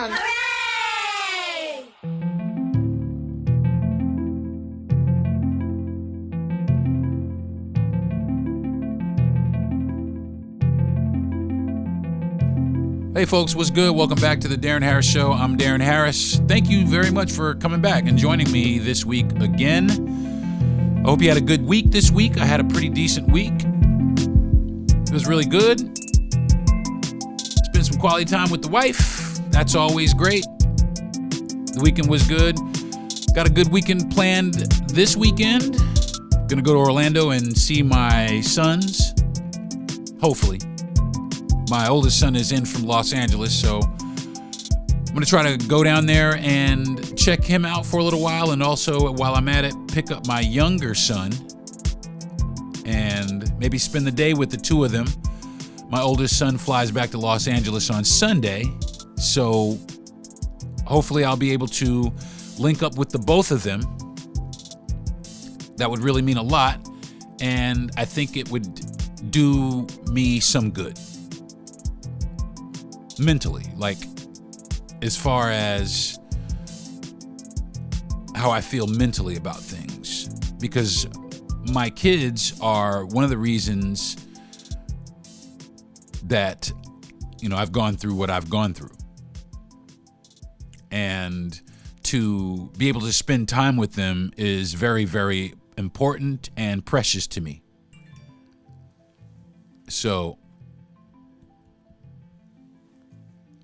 time. Hooray! Hey folks, what's good? Welcome back to the Deron Harris Show. I'm Deron Harris. Thank you very much for coming back and joining me this week again. I hope you had a good week this week. I had a pretty decent week. It was really good. Spent some quality time with the wife. That's always great. The weekend was good. Got a good weekend planned this weekend. Gonna go to Orlando and see my sons. Hopefully. My oldest son is in from Los Angeles, so I'm going to try to go down there and check him out for a little while, and also, while I'm at it, pick up my younger son and maybe spend the day with the two of them. My oldest son flies back to Los Angeles on Sunday, so hopefully I'll be able to link up with the both of them. That would really mean a lot, and I think it would do me some good. Mentally, like as far as how I feel mentally about things, because my kids are one of the reasons that, you know, I've gone through what I've gone through, and to be able to spend time with them is very, very important and precious to me. So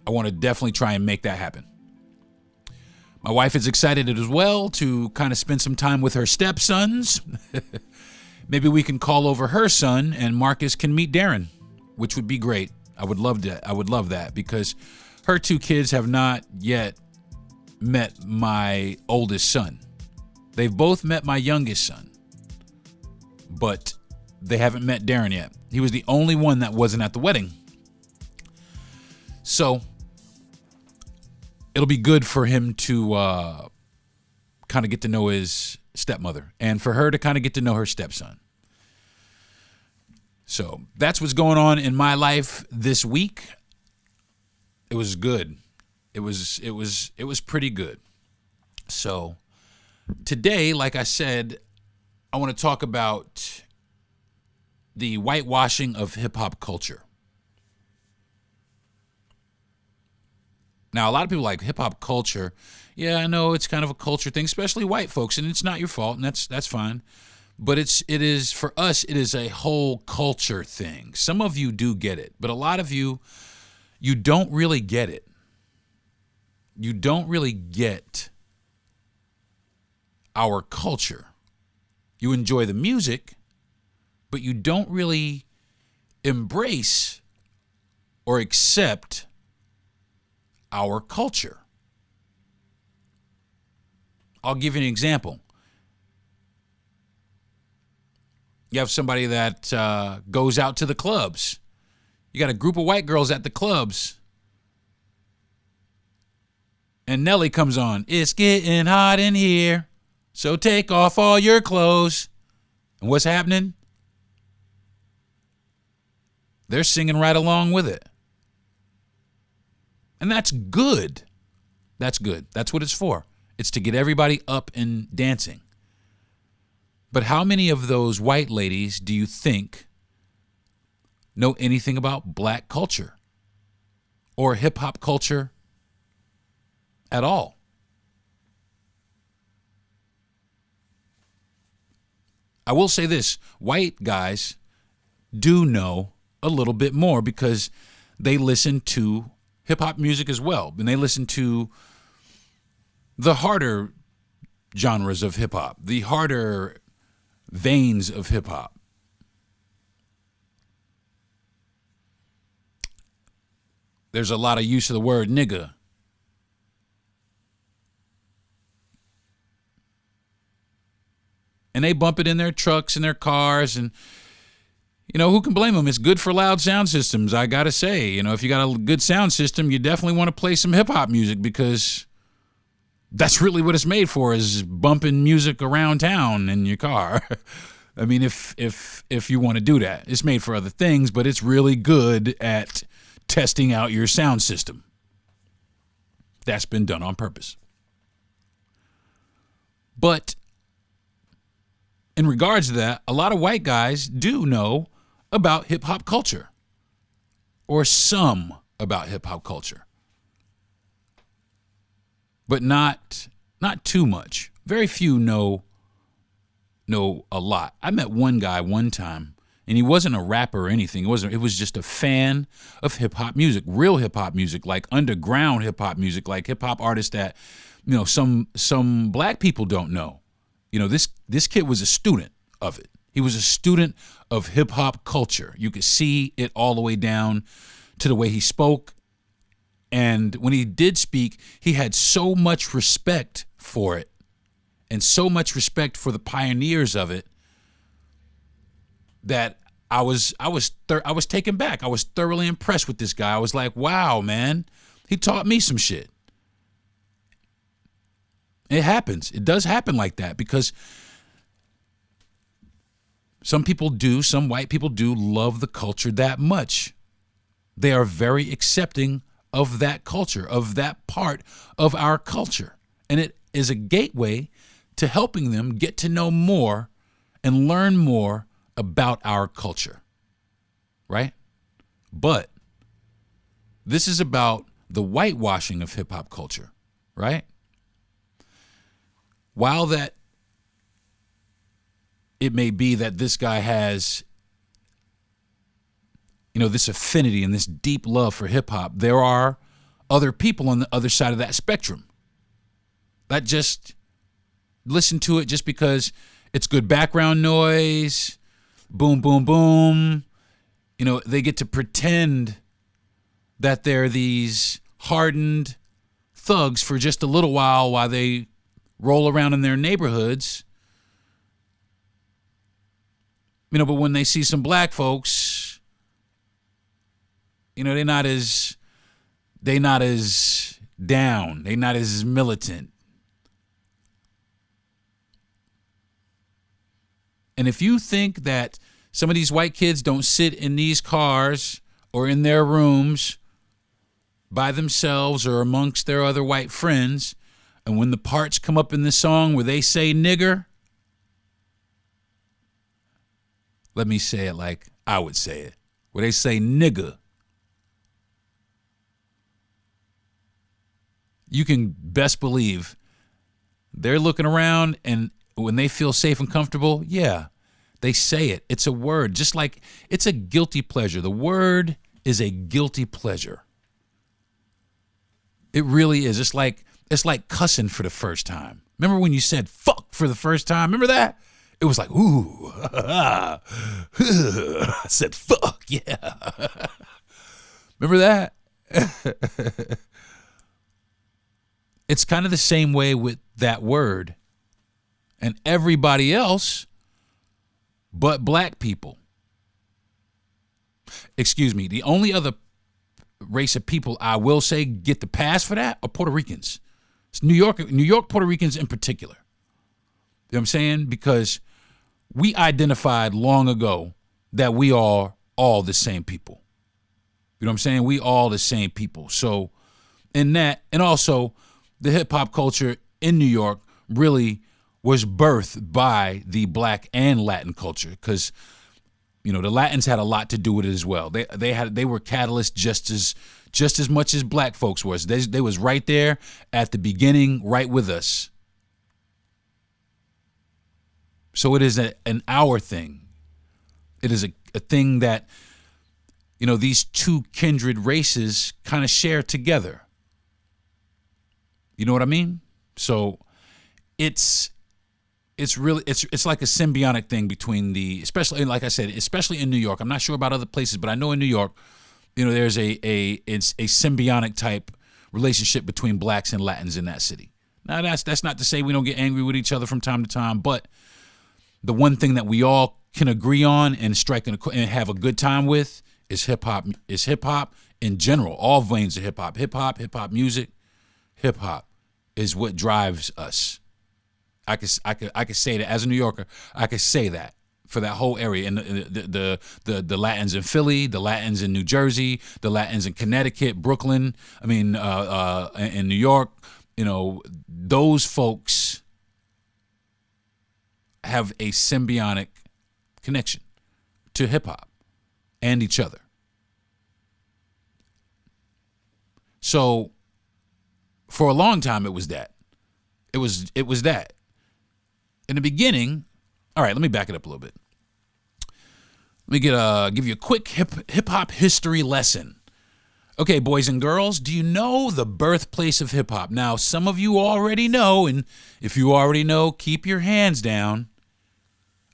I want to definitely try and make that happen. My wife is excited as well to kind of spend some time with her stepsons. Maybe we can call over her son and Marcus can meet Deron, which would be great. I would love that. I would love that because her two kids have not yet met my oldest son. They've both met my youngest son, but they haven't met Deron yet. He was the only one that wasn't at the wedding. So it'll be good for him to kind of get to know his stepmother and for her to kind of get to know her stepson. So that's what's going on in my life this week. It was good. It was pretty good. So today, like I said, I want to talk about the whitewashing of hip hop culture. Now, a lot of people like hip-hop culture. Yeah, I know it's kind of a culture thing, especially white folks, and it's not your fault, and that's fine. But it is for us, it is a whole culture thing. Some of you do get it, but a lot of you don't really get it. You don't really get our culture. You enjoy the music, but you don't really embrace or accept our culture. I'll give you an example. You have somebody that goes out to the clubs. You got a group of white girls at the clubs. And Nelly comes on. It's getting hot in here, so take off all your clothes. And what's happening? They're singing right along with it. And that's good. That's good. That's what it's for. It's to get everybody up and dancing. But how many of those white ladies do you think know anything about black culture or hip hop culture at all? I will say this, white guys do know a little bit more because they listen to hip-hop music as well, and they listen to the harder genres of hip-hop, the harder veins of hip-hop. There's a lot of use of the word nigga. And they bump it in their trucks and their cars, and you know, who can blame them? It's good for loud sound systems, I gotta say. You know, if you got a good sound system, you definitely want to play some hip-hop music because that's really what it's made for, is bumping music around town in your car. I mean, if you want to do that. It's made for other things, but it's really good at testing out your sound system. That's been done on purpose. But in regards to that, a lot of white guys do know about hip hop culture, or some about hip hop culture, but not too much. Very few know a lot. I met one guy one time, and he wasn't a rapper or anything. It was just a fan of hip hop music, real hip hop music, like underground hip hop music, like hip hop artists that, some black people don't know. This kid was a student of it. He was a student of hip hop culture. You could see it all the way down to the way he spoke. And when he did speak, he had so much respect for it and so much respect for the pioneers of it that I was taken back. I was thoroughly impressed with this guy. I was like, wow, man, he taught me some shit. It happens. It does happen like that because some white people do love the culture that much. They are very accepting of that culture, of that part of our culture. And it is a gateway to helping them get to know more and learn more about our culture, right? But this is about the whitewashing of hip hop culture, right? While that it may be that this guy has, this affinity and this deep love for hip hop, there are other people on the other side of that spectrum that just listen to it just because it's good background noise, boom, boom, boom. They get to pretend that they're these hardened thugs for just a little while they roll around in their neighborhoods. But when they see some black folks, they're not as down. They're not as militant. And if you think that some of these white kids don't sit in these cars or in their rooms by themselves or amongst their other white friends, and when the parts come up in the song where they say nigger, let me say it like I would say it, where they say nigga, you can best believe they're looking around, and when they feel safe and comfortable, yeah, they say it. It's a word, just like it's a guilty pleasure. The word is a guilty pleasure. It really is. It's like cussing for the first time. Remember when you said fuck for the first time? Remember that? It was like, ooh, I said fuck, yeah. Remember that? It's kind of the same way with that word and everybody else but black people. Excuse me, the only other race of people I will say get the pass for that are Puerto Ricans. It's New York Puerto Ricans in particular. You know what I'm saying? Because we identified long ago that we are all the same people. You know what I'm saying? We all the same people. So in that, and also the hip hop culture in New York really was birthed by the black and Latin culture because, the Latins had a lot to do with it as well. They were catalysts just as much as black folks was. They was right there at the beginning, right with us. So it is an our thing. It is a thing that, these two kindred races kind of share together. You know what I mean? So it's really like a symbiotic thing between especially like I said, especially in New York. I'm not sure about other places, but I know in New York, there's it's a symbiotic type relationship between blacks and Latins in that city. Now that's not to say we don't get angry with each other from time to time, but the one thing that we all can agree on and strike and have a good time with is hip hop. Is hip hop in general, all veins of hip hop music. Hip hop is what drives us. I could say that as a New Yorker. I could say that for that whole area, and the Latins in Philly, the Latins in New Jersey, the Latins in Connecticut, Brooklyn. I mean, in New York. Those folks have a symbiotic connection to hip hop and each other. So for a long time, it was that. It was that. In the beginning, all right, let me back it up a little bit. Let me give you a quick hip hop history lesson. Okay, boys and girls, do you know the birthplace of hip hop? Now, some of you already know, and if you already know, keep your hands down.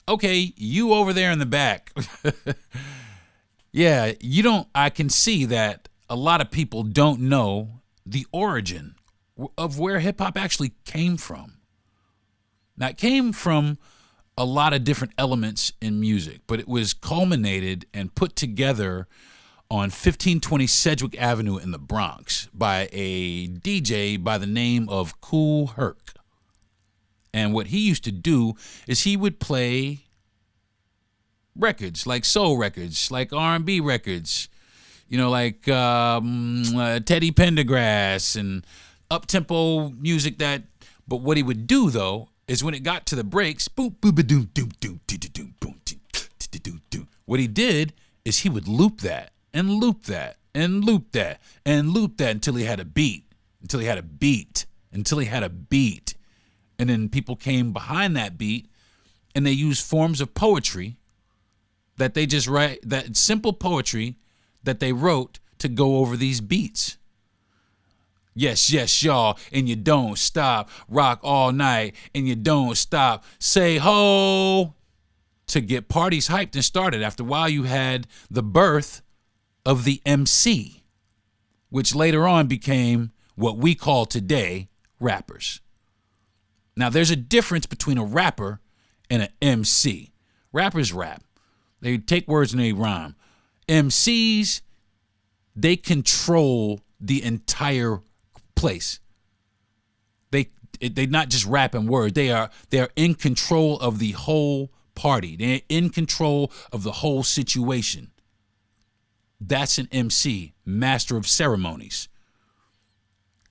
Okay, you over there in the back. Yeah, you don't, I can see that a lot of people don't know the origin of where hip hop actually came from. Now, it came from a lot of different elements in music, but it was culminated and put together on 1520 Sedgwick Avenue in the Bronx by a DJ by the name of Kool Herc. And what he used to do is he would play records, like soul records, like R&B records, like Teddy Pendergrass and up-tempo music but what he would do, though, is when it got to the breaks, what he did is he would loop that and loop that and loop that and loop that until he had a beat, until he had a beat. And then people came behind that beat and they used forms of poetry that they just write, that simple poetry that they wrote to go over these beats. Yes, yes, y'all, and you don't stop. Rock all night, and you don't stop. Say ho, to get parties hyped and started. After a while, you had the birth of the MC, which later on became what we call today rappers. Now, there's a difference between a rapper and an MC. Rappers rap. They take words and they rhyme. MCs, they control the entire place. They not just rapping words. They are in control of the whole party. They're in control of the whole situation. That's an MC, master of ceremonies.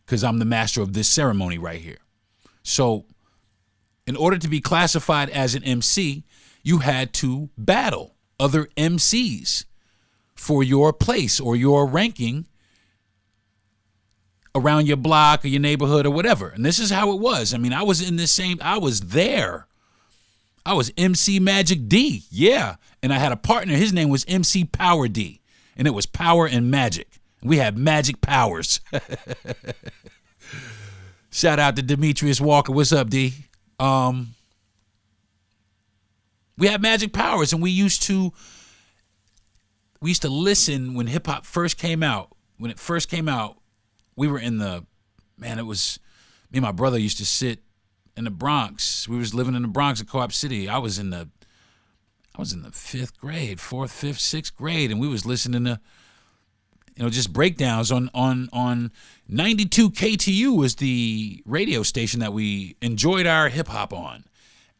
Because I'm the master of this ceremony right here. So, in order to be classified as an MC, you had to battle other MCs for your place or your ranking around your block or your neighborhood or whatever. And this is how it was. I mean, I was there. I was MC Magic D. Yeah. And I had a partner. His name was MC Power D. And it was power and magic. We had magic powers. Shout out to Demetrius Walker. What's up, D? We had magic powers, and we used to listen when hip hop first came out. When it first came out, we were in it was me and my brother used to sit in the Bronx. We was living in the Bronx in Co-op City. I was in the 4th, 5th, 6th grade, and we was listening to just breakdowns on 92 KTU was the radio station that we enjoyed our hip hop on.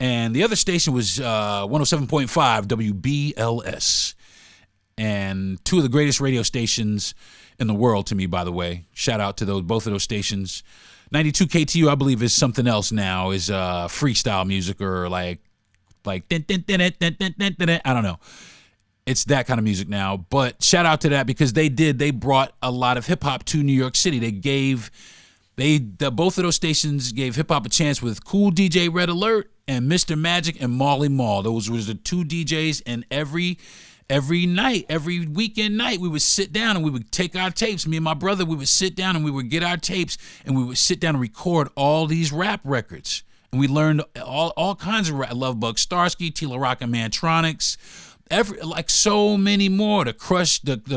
And the other station was 107.5 WBLS. And two of the greatest radio stations in the world to me, by the way. Shout out to both of those stations. 92 KTU, I believe, is something else now, is freestyle music or like I don't know. It's that kind of music now. But shout out to that because they brought a lot of hip hop to New York City. Both of those stations gave hip hop a chance with Cool DJ Red Alert and Mr. Magic and Marley Marl. Those was the two DJs, and every night, every weekend night, we would sit down and we would take our tapes. Me and my brother, we would sit down and we would get our tapes and we would sit down and record all these rap records. And we learned all kinds of rap. Love Bug Starsky, Tila Rock and Mantronics, so many more. The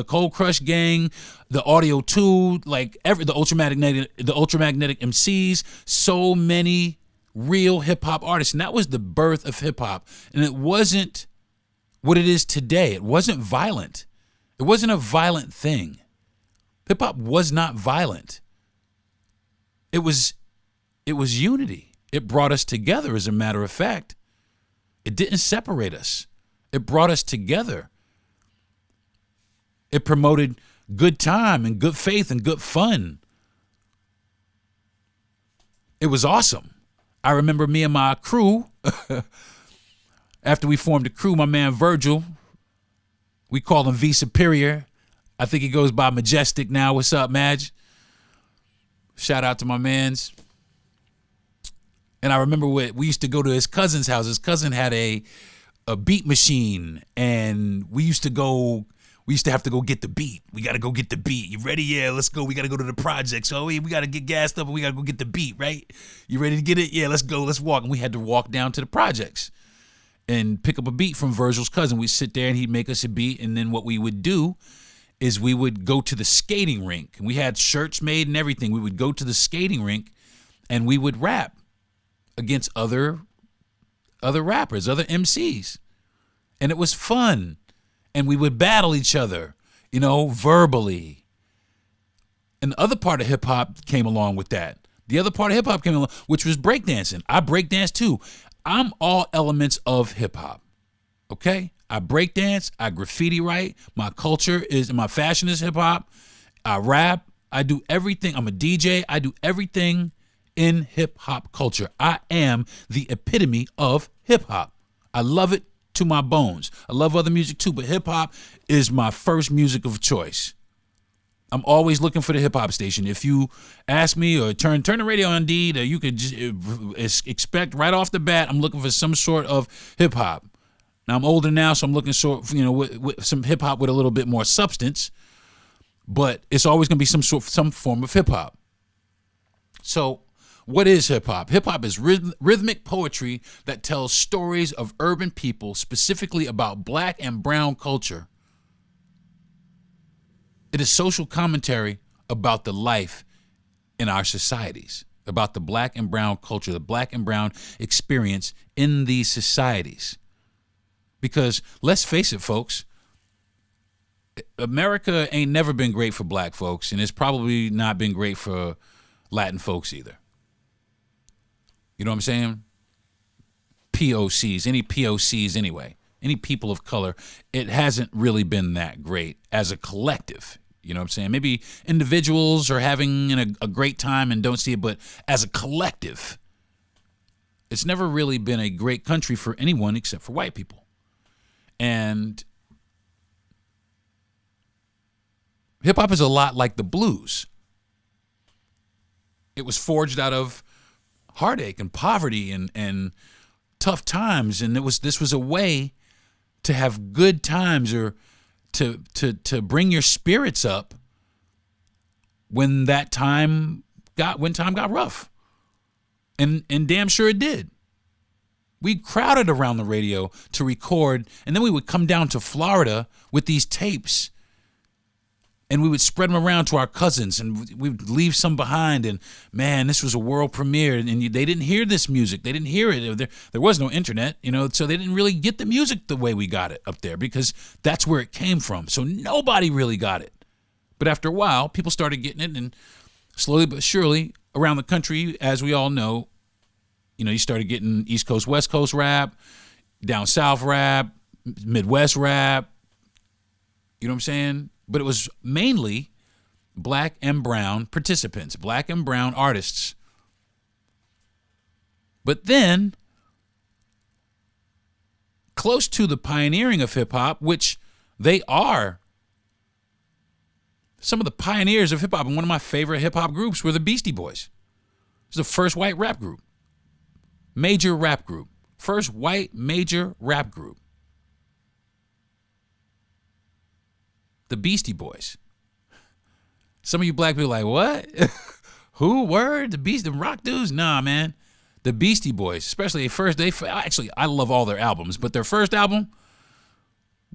Cold Crush Gang, the Audio 2, the Ultramagnetic MCs, so many real hip hop artists. And that was the birth of hip hop. And it wasn't what it is today. It wasn't violent. It wasn't a violent thing. Hip hop was not violent. It was unity. It brought us together, as a matter of fact. It didn't separate us. It brought us together. It promoted good time and good faith and good fun. It was awesome. I remember me and my crew, after we formed a crew, my man Virgil, we call him V Superior. I think he goes by Majestic now. What's up, Madge? Shout out to my mans. And I remember we used to go to his cousin's house. His cousin had a beat machine, and we used to have to go get the beat. We got to go get the beat. You ready? Yeah, let's go. We got to go to the project. So we got to get gassed up and we got to go get the beat, right? You ready to get it? Yeah, let's go. Let's walk. And we had to walk down to the projects and pick up a beat from Virgil's cousin. We'd sit there and he'd make us a beat. And then what we would do is we would go to the skating rink. And we had shirts made and everything. We would go to the skating rink and we would rap against other rappers, other MCs. And it was fun. And we would battle each other, verbally. And the other part of hip hop came along with that. The other part of hip hop came along, which was breakdancing. I breakdance too. I'm all elements of hip hop. Okay? I breakdance, I graffiti write, my fashion is hip hop, I rap, I do everything. I'm a DJ, I do everything in hip hop culture. I am the epitome of hip hop. I love it to my bones. I love other music too, but hip hop is my first music of choice. I'm always looking for the hip hop station. If you ask me or turn the radio on Indeed, you could just expect right off the bat, I'm looking for some sort of hip hop. Now I'm older now, so I'm looking with some hip hop with a little bit more substance, but it's always going to be some form of hip hop. So what is hip hop? Hip hop is rhythmic poetry that tells stories of urban people, specifically about black and brown culture. It is social commentary about the life in our societies, about the black and brown culture, the black and brown experience in these societies. Because let's face it, folks, America ain't never been great for black folks, and it's probably not been great for Latin folks either. You know what I'm saying? POCs, any POCs anyway, any people of color, it hasn't really been that great as a collective. You know what I'm saying? Maybe individuals are having a great time and don't see it, but as a collective, it's never really been a great country for anyone except for white people. And hip hop is a lot like the blues. It was forged out of heartache and poverty and tough times, and this was a way to have good times or to bring your spirits up when time got rough. And damn sure it did. We crowded around the radio to record, and then we would come down to Florida with these tapes, and we would spread them around to our cousins, and we would leave some behind. And man, this was a world premiere, and they didn't hear this music. They didn't hear it. There was no internet, so they didn't really get the music the way we got it up there, because that's where it came from. So nobody really got it. But after a while, people started getting it, and slowly but surely around the country, as we all know, you started getting East Coast, West Coast rap, down South rap, Midwest rap. You know what I'm saying? But it was mainly black and brown participants, black and brown artists. But then, close to the pioneering of hip hop, which they are, some of the pioneers of hip hop, and one of my favorite hip hop groups were the Beastie Boys. It was the first white rap group. Major rap group. First white major rap group. The Beastie Boys. Some of you black people are like, what? Who? Word? The Beastie, the rock dudes? Nah, man. The Beastie Boys, especially actually, I love all their albums, but their first album,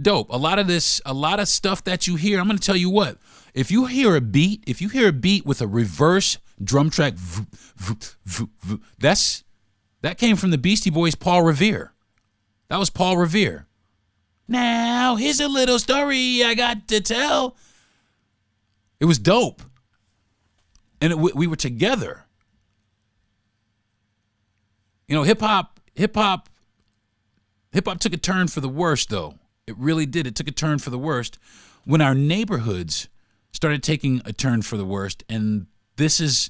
dope. A lot of stuff that you hear, I'm going to tell you what. If you hear a beat with a reverse drum track, that came from the Beastie Boys' Paul Revere. That was Paul Revere. Now, here's a little story I got to tell. It was dope. And we were together. Hip hop Hip hop took a turn for the worst, though. It really did. It took a turn for the worst when our neighborhoods started taking a turn for the worst. And this is,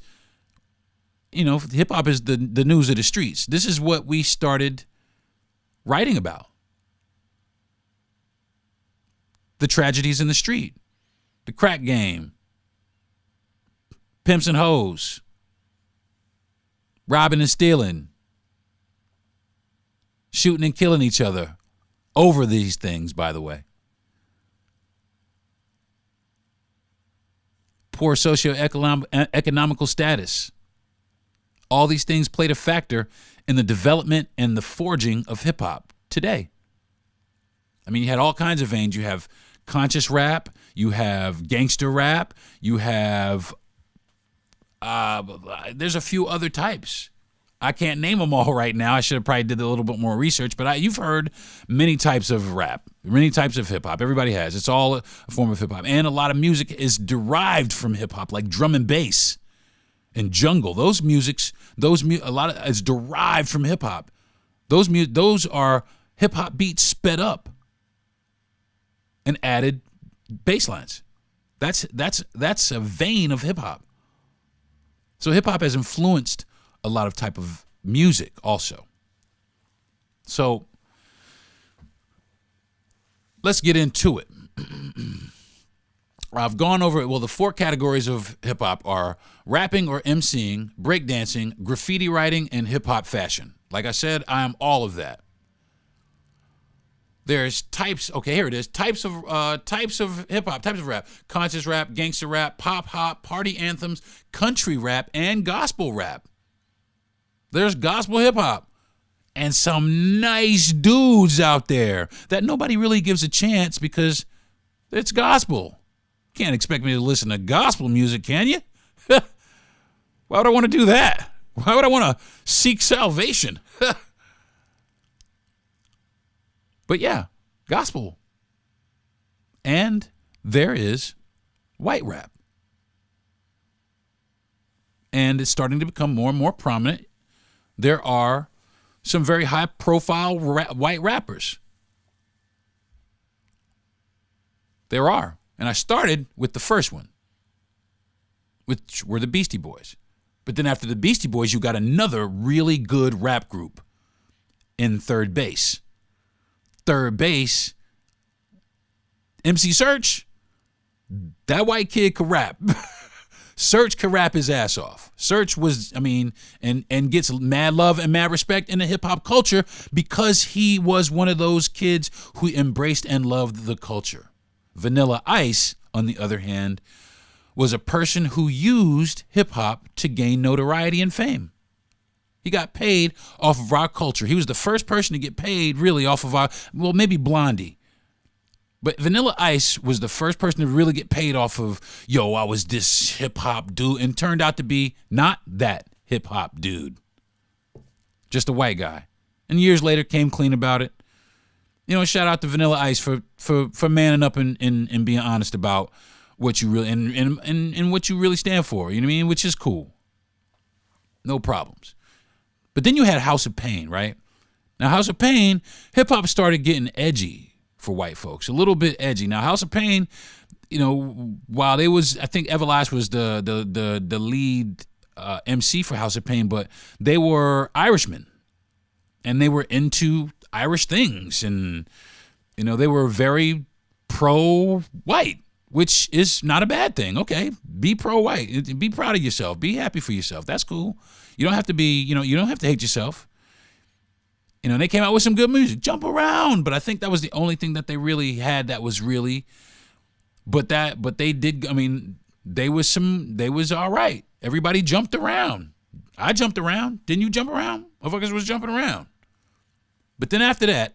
hip hop is the news of the streets. This is what we started writing about. The tragedies in the street, the crack game, pimps and hoes, robbing and stealing, shooting and killing each other over these things, by the way. Poor socioeconomical status. All these things played a factor in the development and the forging of hip hop today. I mean, you had all kinds of veins. You have conscious rap, you have gangster rap, you have, there's a few other types. I can't name them all right now. I should have probably did a little bit more research, but you've heard many types of rap, many types of hip hop. Everybody has. It's all a form of hip hop. And a lot of music is derived from hip hop, like drum and bass and jungle. Those musics, a lot of it's derived from hip hop. Those are hip hop beats sped up and added bass lines. That's a vein of hip hop. So hip hop has influenced a lot of type of music also. So let's get into it. I've gone over it. Well, the 4 categories of hip hop are rapping or MCing, breakdancing, graffiti writing, and hip hop fashion. Like I said, I am all of that. There's types. Okay, here it is. Types of hip hop, types of rap: conscious rap, gangster rap, pop hop, party anthems, country rap, and gospel rap. There's gospel hip hop, and some nice dudes out there that nobody really gives a chance because it's gospel. Can't expect me to listen to gospel music, can you? Why would I want to do that? Why would I want to seek salvation? But yeah, gospel. And there is white rap. And it's starting to become more and more prominent. There are some very high-profile white rappers. There are. And I started with the first one, which were the Beastie Boys. But then after the Beastie Boys, you got another really good rap group in third base. Third base, MC Search, that white kid could rap. Search could rap his ass off. Search was, and gets mad love and mad respect in the hip hop culture because he was one of those kids who embraced and loved the culture. Vanilla Ice, on the other hand, was a person who used hip hop to gain notoriety and fame. He got paid off of our culture. He was the first person to get paid really off of maybe Blondie. But Vanilla Ice was the first person to really get paid off of, I was this hip hop dude, and turned out to be not that hip hop dude. Just a white guy. And years later came clean about it. Shout out to Vanilla Ice for manning up and being honest about what you really and what you really stand for, you know what I mean? Which is cool. No problems. But then you had House of Pain, right? Now, House of Pain, hip hop started getting edgy for white folks, a little bit edgy. Now, House of Pain, while they was, I think Everlast was the lead MC for House of Pain, but they were Irishmen, and they were into Irish things, and they were very pro-white, which is not a bad thing. Okay, be pro-white, be proud of yourself, be happy for yourself. That's cool. You don't have to be, you don't have to hate yourself. They came out with some good music, Jump Around, but I think that was the only thing that they really had that was really, but they did, they was all right. Everybody jumped around. I jumped around. Didn't you jump around? Motherfuckers was jumping around. But then after that,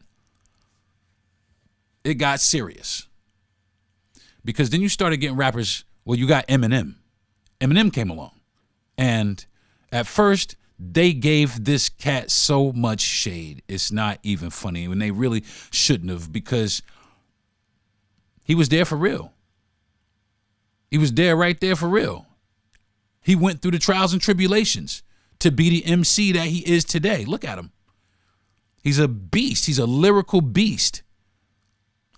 it got serious. Because then you started getting rappers, you got Eminem. Eminem came along. And at first, they gave this cat so much shade. It's not even funny. When they really shouldn't have, because he was there for real. He was there right there for real. He went through the trials and tribulations to be the MC that he is today. Look at him. He's a beast. He's a lyrical beast,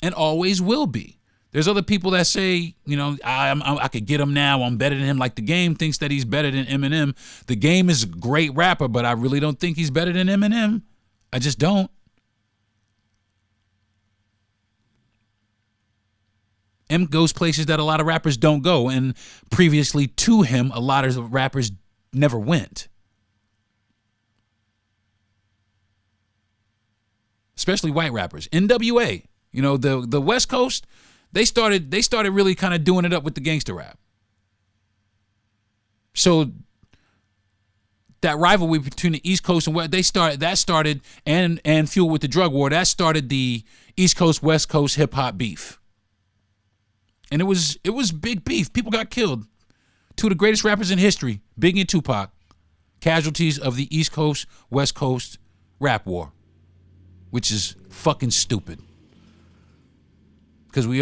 and always will be. There's other people that say, I could get him now. I'm better than him. Like The Game thinks that he's better than Eminem. The Game is a great rapper, but I really don't think he's better than Eminem. I just don't. M goes places that a lot of rappers don't go, and previously to him, a lot of rappers never went. Especially white rappers. NWA, the West Coast, they started really kind of doing it up with the gangster rap. So that rivalry between the East Coast and West, that started and fueled with the drug war. That started the East Coast West Coast hip hop beef. And it was big beef. People got killed. Two of the greatest rappers in history, Biggie and Tupac, casualties of the East Coast West Coast rap war, which is fucking stupid. Because we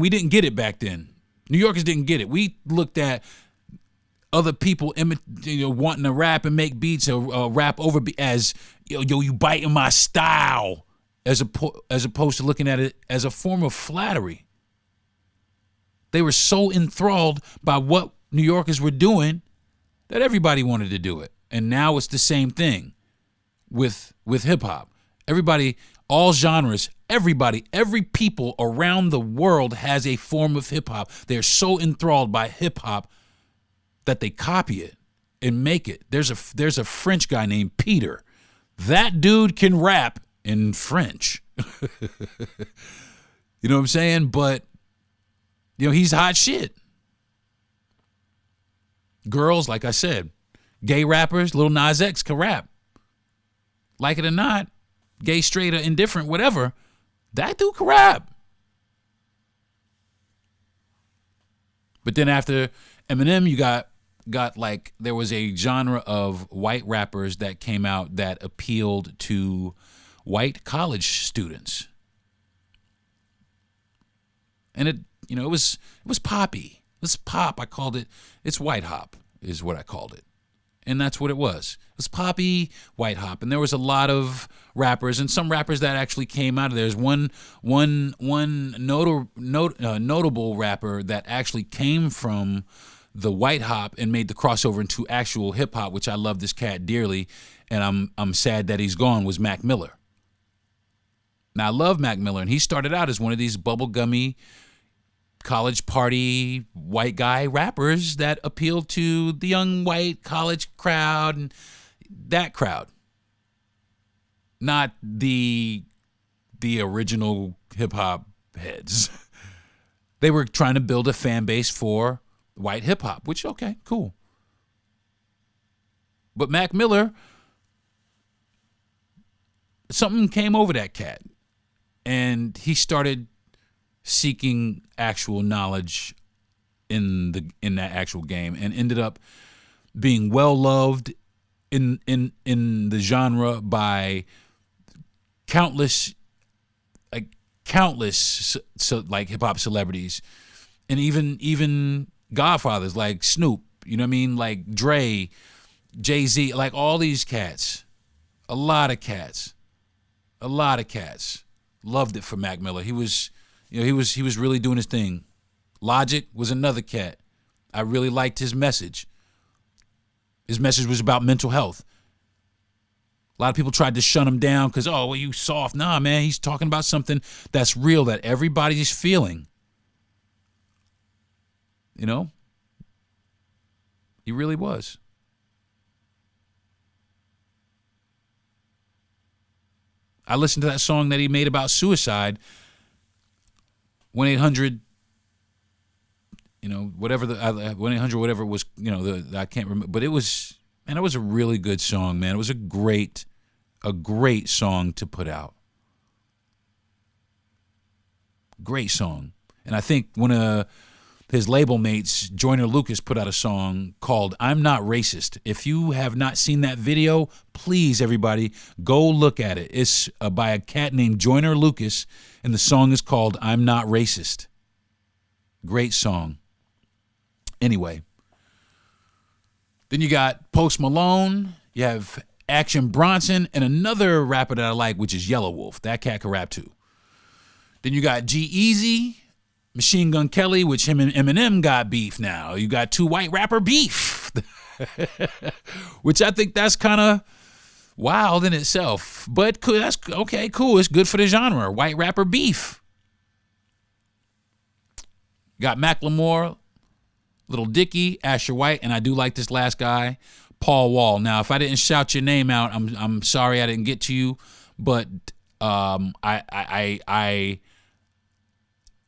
didn't get it back then. New Yorkers didn't get it. We looked at other people, wanting to rap and make beats or rap over as, you biting my style, as opposed to looking at it as a form of flattery. They were so enthralled by what New Yorkers were doing that everybody wanted to do it. And now it's the same thing with hip hop. Everybody, all genres, every people around the world has a form of hip hop. They're so enthralled by hip hop that they copy it and make it. There's a French guy named Peter. That dude can rap in French. You know what I'm saying? But he's hot shit. Girls, like I said, gay rappers, Lil Nas X can rap. Like it or not, gay, straight, or indifferent, whatever, that dude can rap. But then after Eminem, you got like, there was a genre of white rappers that came out that appealed to white college students. And it was poppy. It was pop. I called it, it's white hop is what I called it. And that's what it was. It was poppy, white hop. And there was a lot of rappers, and some rappers that actually came out of there. There's one notable rapper that actually came from the white hop and made the crossover into actual hip hop, which I love this cat dearly, and I'm sad that he's gone, was Mac Miller. Now, I love Mac Miller, and he started out as one of these bubblegummy college party white guy rappers that appealed to the young white college crowd and that crowd, not the original hip hop heads. They were trying to build a fan base for white hip hop, which, okay, cool. But Mac Miller, something came over that cat, and he started seeking actual knowledge in that actual game, and ended up being well loved in the genre by countless like hip hop celebrities, and even godfathers like Snoop, you know what I mean, like Dre, Jay-Z, like all these cats. A lot of cats loved it for Mac Miller. He was really doing his thing. Logic was another cat. I really liked his message. His message was about mental health. A lot of people tried to shut him down because, oh, well, you soft. Nah, man, he's talking about something that's real, that everybody's feeling. You know? He really was. I listened to that song that he made about suicide, 1-800, whatever the 1-800 whatever it was, I can't remember, but it was a really good song, man. It was a great song to put out. Great song. And I think one of his label mates, Joyner Lucas, put out a song called I'm Not Racist. If you have not seen that video, please, everybody, go look at it. It's by a cat named Joyner Lucas, and the song is called I'm Not Racist. Great song. Anyway, then you got Post Malone. You have Action Bronson, and another rapper that I like, which is Yellow Wolf. That cat can rap too. Then you got G-Eazy, Machine Gun Kelly, which him and Eminem got beef now. You got two white rapper beef, which I think that's kind of wild in itself. But cool, that's okay, cool. It's good for the genre. White rapper beef. Got Macklemore, Little Dicky, Asher White, and I do like this last guy, Paul Wall. Now, if I didn't shout your name out, I'm sorry I didn't get to you, but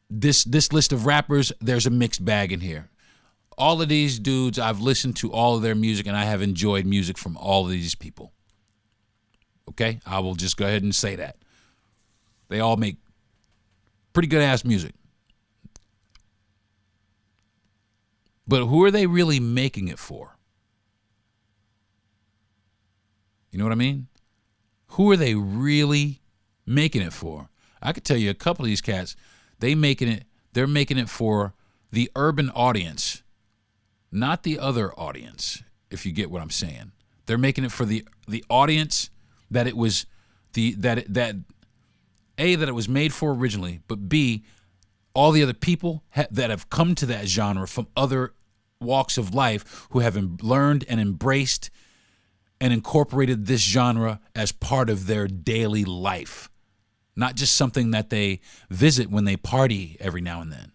this list of rappers, there's a mixed bag in here. All of these dudes, I've listened to all of their music, and I have enjoyed music from all of these people. Okay? I will just go ahead and say that. They all make pretty good-ass music. But who are they really making it for? You know what I mean? Who are they really making it for? I could tell you a couple of these cats, they're making it for the urban audience, not the other audience, if you get what I'm saying. They're making it for the audience that it was that it was made for originally, but B, all the other people that have come to that genre from other walks of life who have learned and embraced and incorporated this genre as part of their daily life, not just something that they visit when they party every now and then.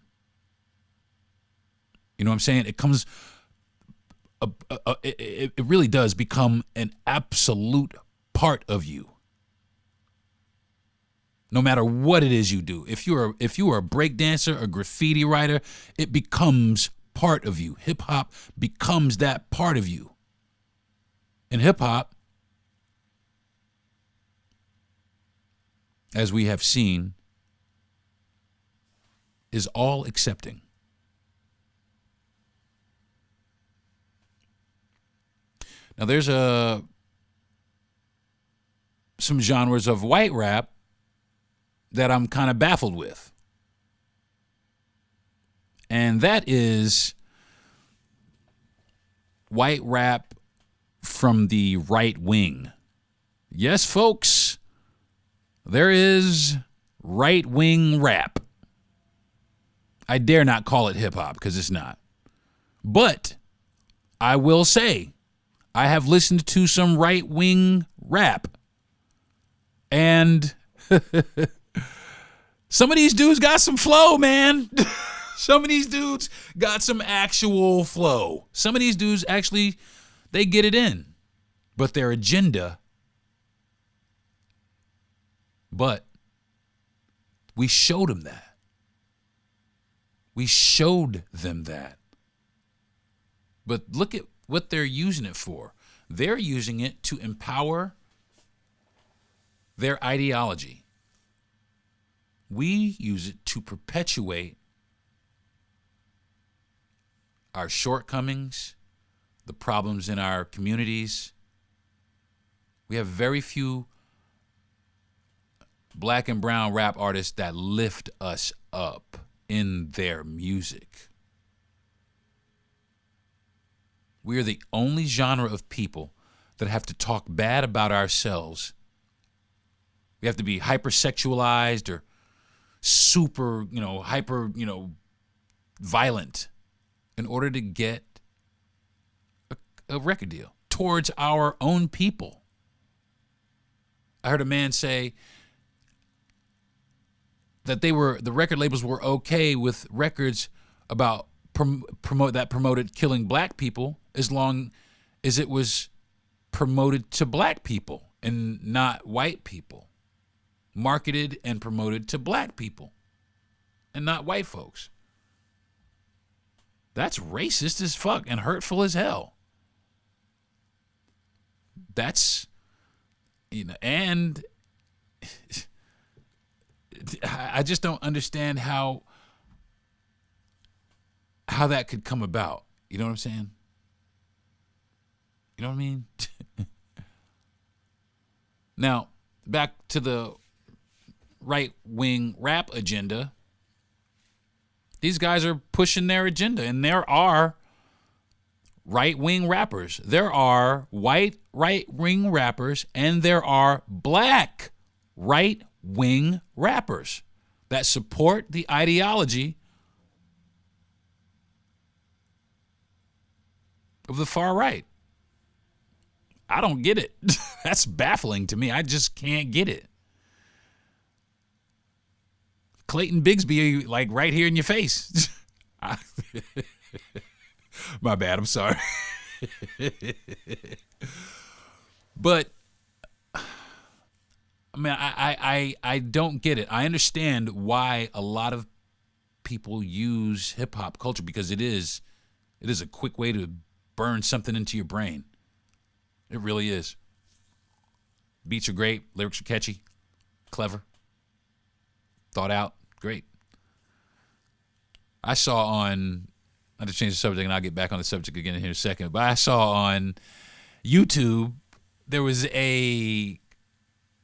You know what I'm saying? It comes, it really does become an absolute part of you. No matter what it is you do. If you are a break dancer, a graffiti writer, it becomes part of you. Hip hop becomes that part of you. And hip hop, as we have seen, is all accepting. Now there's some genres of white rap that I'm kind of baffled with. And that is white rap from the right wing. Yes, folks, there is right wing rap. I dare not call it hip hop because it's not. But I will say, I have listened to some right wing rap. And some of these dudes got some flow, man. Some of these dudes got some actual flow. Some of these dudes actually, they get it in. But their agenda, but we showed them that. We showed them that. But look at what they're using it for. They're using it to empower their ideology. We use it to perpetuate our shortcomings, the problems in our communities. We have very few black and brown rap artists that lift us up in their music. We are the only genre of people that have to talk bad about ourselves. We have to be hypersexualized or super, hyper, violent in order to get a record deal towards our own people. I heard a man say that the record labels were okay with records about promoted killing black people as long as it was promoted to black people and not white people. Marketed and promoted to black people and not white folks. That's racist as fuck and hurtful as hell. That's, and I just don't understand how that could come about. You know what I'm saying? You know what I mean? Now, back to the right-wing rap agenda. These guys are pushing their agenda, and there are right-wing rappers. There are white right-wing rappers, and there are black right-wing rappers that support the ideology of the far right. I don't get it. That's baffling to me. I just can't get it. Clayton Bigsby, like right here in your face. My bad. I'm sorry. But I mean, I don't get it. I understand why a lot of people use hip hop culture, because it is a quick way to burn something into your brain. It really is. Beats are great, lyrics are catchy, clever, thought out, great. I had to change the subject, and I'll get back on the subject again in here in a second, but I saw on YouTube there was it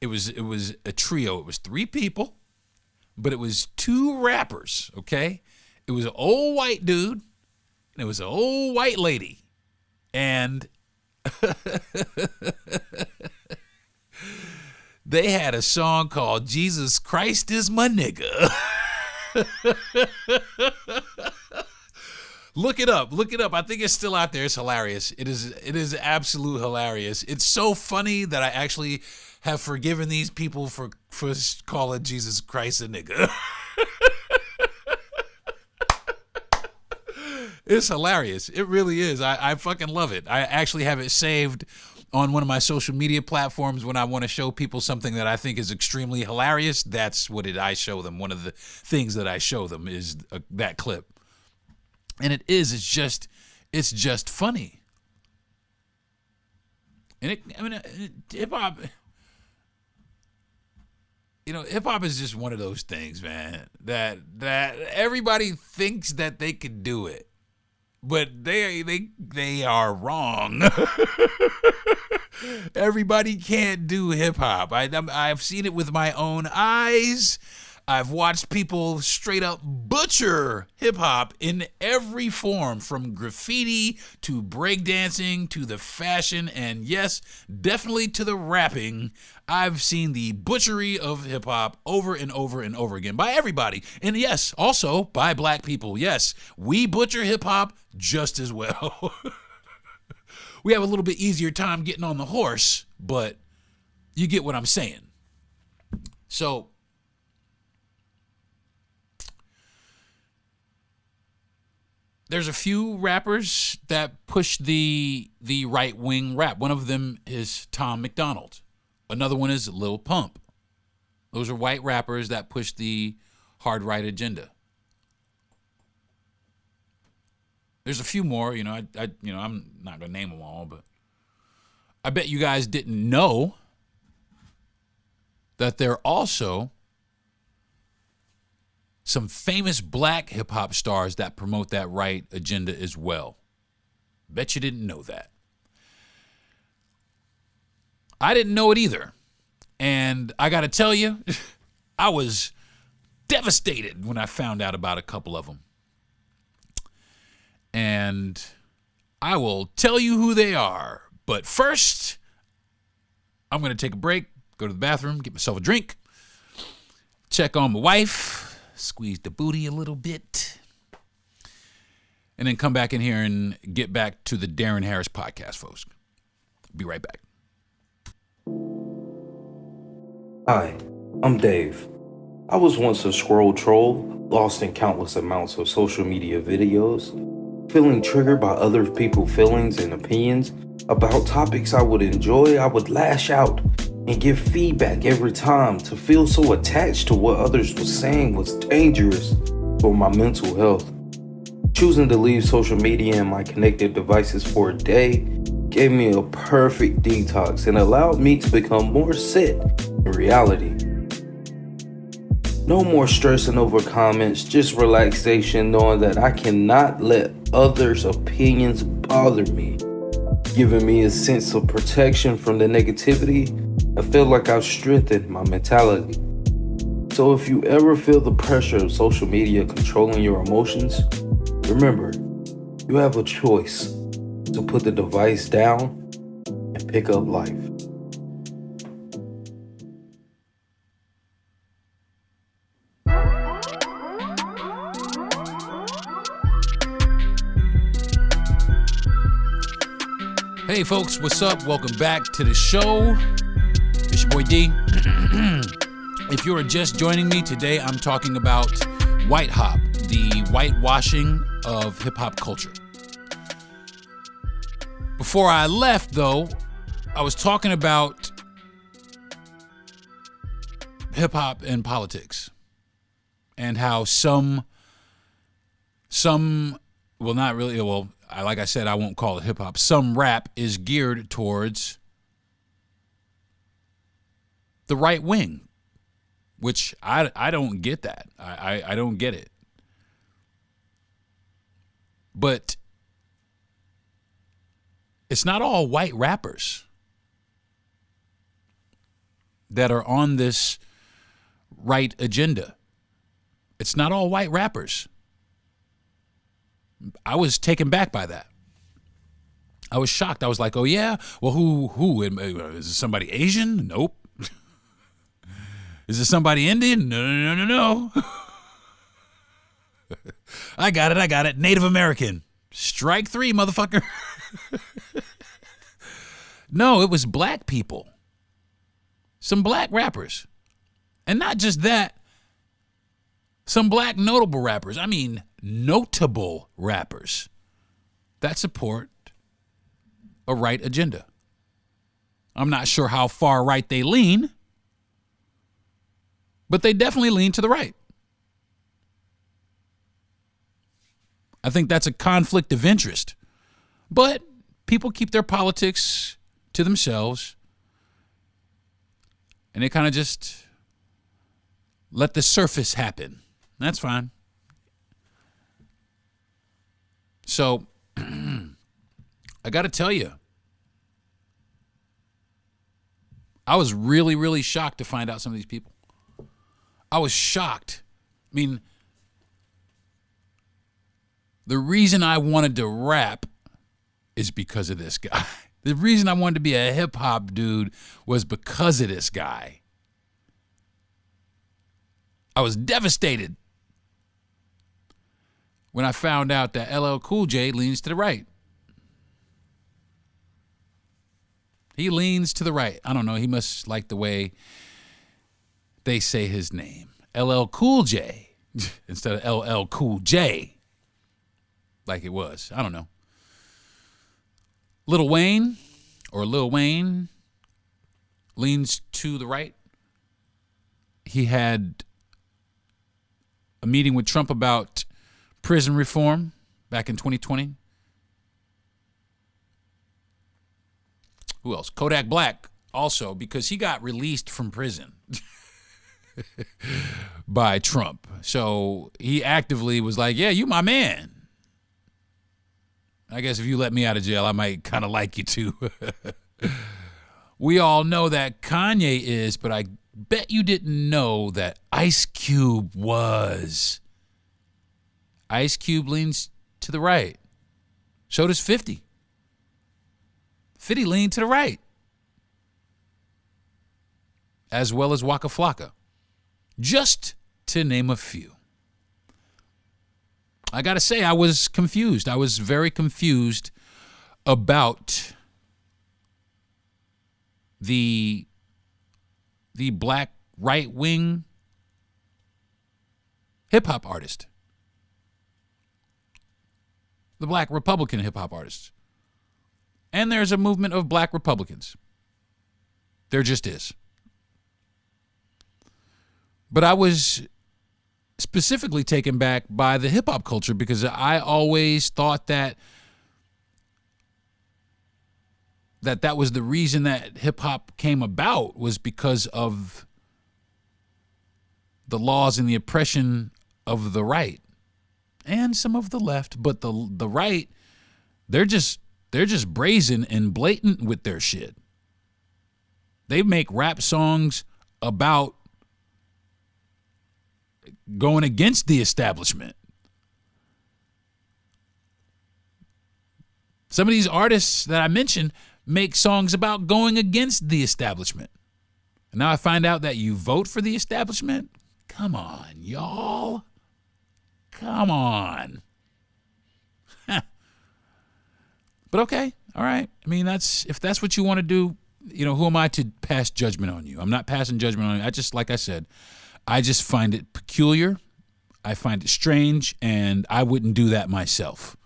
was a trio. It was 3 people, but it was 2 rappers, okay? It was an old white dude, and it was an old white lady. And they had a song called Jesus Christ is My Nigga. Look it up. I think it's still out there. It's hilarious. It is absolute hilarious. It's so funny that I actually have forgiven these people for calling Jesus Christ a nigga. It's hilarious. It really is. I fucking love it. I actually have it saved on one of my social media platforms when I want to show people something that I think is extremely hilarious. That's what I show them. One of the things that I show them is that clip. And it's just funny. And hip hop, hip hop is just one of those things, man, that everybody thinks that they could do it, but they are wrong. Everybody can't do hip hop. I've seen it with my own eyes. I've watched people straight up butcher hip hop in every form, from graffiti to breakdancing to the fashion, and yes, definitely to the rapping. I've seen the butchery of hip hop over and over and over again by everybody. And yes, also by black people. Yes, we butcher hip hop just as well. We have a little bit easier time getting on the horse, but you get what I'm saying. So, there's a few rappers that push the right-wing rap. One of them is Tom McDonald. Another one is Lil Pump. Those are white rappers that push the hard right agenda. There's a few more, I'm not gonna name them all, but I bet you guys didn't know that there are also some famous black hip hop stars that promote that right agenda as well. Bet you didn't know that. I didn't know it either. And I got to tell you, I was devastated when I found out about a couple of them. And I will tell you who they are. But first, I'm going to take a break, go to the bathroom, get myself a drink, check on my wife, squeeze the booty a little bit, and then come back in here and get back to the Deron Harris Podcast, folks. Be right back. Hi, I'm Dave. I was once a scroll troll, lost in countless amounts of social media videos, feeling triggered by other people's feelings and opinions about topics I would enjoy. I would lash out and give feedback every time. To feel so attached to what others were saying was dangerous for my mental health. Choosing to leave social media and my connected devices for a day gave me a perfect detox and allowed me to become more set in reality. No more stressing over comments, just relaxation knowing that I cannot let others' opinions bother me, giving me a sense of protection from the negativity. I feel like I've strengthened my mentality. So if you ever feel the pressure of social media controlling your emotions, remember, you have a choice. to put the device down and pick up life. Hey folks, what's up? Welcome back to the show. It's your boy D. If you are just joining me today, I'm talking about white hop, the whitewashing of hip hop culture. Before I left, though, I was talking about hip hop and politics and how some, well, not really, well, like I said, I won't call it hip hop. Some rap is geared towards the right wing, which I don't get that. I don't get it. But it's not all white rappers that are on this right agenda. It's not all white rappers. I was taken back by that. I was shocked. I was like, oh yeah? Well, who? Is it somebody Asian? Nope. Is it somebody Indian? No. I got it. Native American. Strike 3, motherfucker. No, it was black people. Some black rappers. And not just that, some black notable rappers. I mean, notable rappers that support a right agenda. I'm not sure how far right they lean, but they definitely lean to the right. I think that's a conflict of interest. But people keep their politics to themselves, and they kind of just let the surface happen. That's fine. So, I got to tell you, I was really, really shocked to find out some of these people. I was shocked. I mean, the reason I wanted to rap is because of this guy. The reason I wanted to be a hip hop dude was because of this guy. I was devastated when I found out that LL Cool J leans to the right. He leans to the right. I don't know. He must like the way they say his name. LL Cool J instead of LL Cool J like it was. I don't know. Lil Wayne leans to the right. He had a meeting with Trump about prison reform back in 2020. Who else? Kodak Black also, because he got released from prison by Trump. So he actively was like, yeah, you my man. I guess if you let me out of jail, I might kind of like you too. We all know that Kanye is, but I bet you didn't know that Ice Cube was. Ice Cube leans to the right. So does 50. 50 leaned to the right. As well as Waka Flocka. Just to name a few. I got to say, I was confused. I was very confused about the black right-wing hip-hop artist. The black Republican hip-hop artists. And there's a movement of black Republicans. There just is. But I was specifically taken back by the hip-hop culture because I always thought that was the reason that hip-hop came about, was because of the laws and the oppression of the right and some of the left. But the right, they're just brazen and blatant with their shit. They make rap songs about going against the establishment. Some of these artists that I mentioned make songs about going against the establishment. And now I find out that you vote for the establishment? Come on, y'all. Come on. But okay, all right. I mean, if that's what you want to do, who am I to pass judgment on you? I'm not passing judgment on you. Like I said, I just find it peculiar. I find it strange, and I wouldn't do that myself.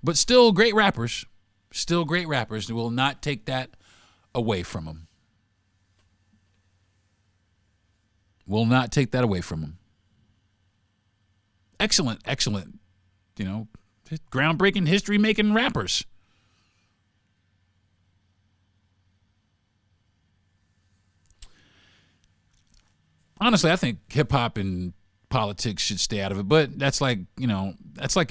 But still great rappers. Still great rappers. Will not take that away from them. Will not take that away from them. Excellent, groundbreaking, history-making rappers. Honestly, I think hip-hop and politics should stay out of it, but that's like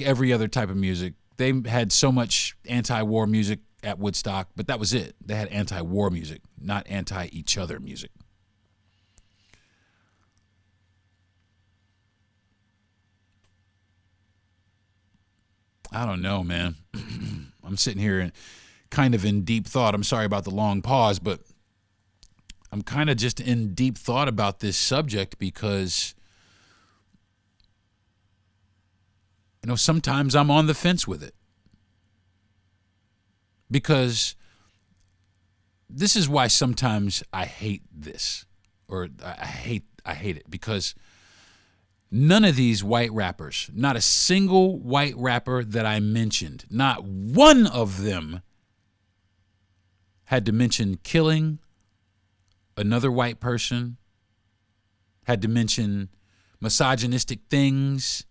every other type of music. They had so much anti-war music at Woodstock, but that was it. They had anti-war music, not anti-each other music. I don't know, man. I'm sitting here and kind of in deep thought. I'm sorry about the long pause, but I'm kind of just in deep thought about this subject because, sometimes I'm on the fence with it. Because this is why sometimes I hate this, or I hate it, because none of these white rappers, not a single white rapper that I mentioned, not one of them had to mention killing another white person, had to mention misogynistic things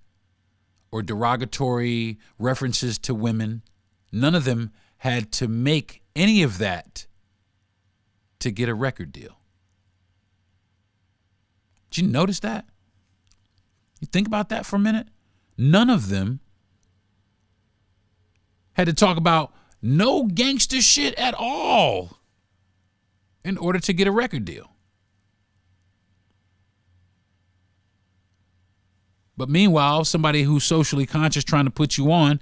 or derogatory references to women. None of them had to make any of that to get a record deal. Did you notice that? You think about that for a minute? None of them had to talk about no gangster shit at all in order to get a record deal. But meanwhile, somebody who's socially conscious trying to put you on,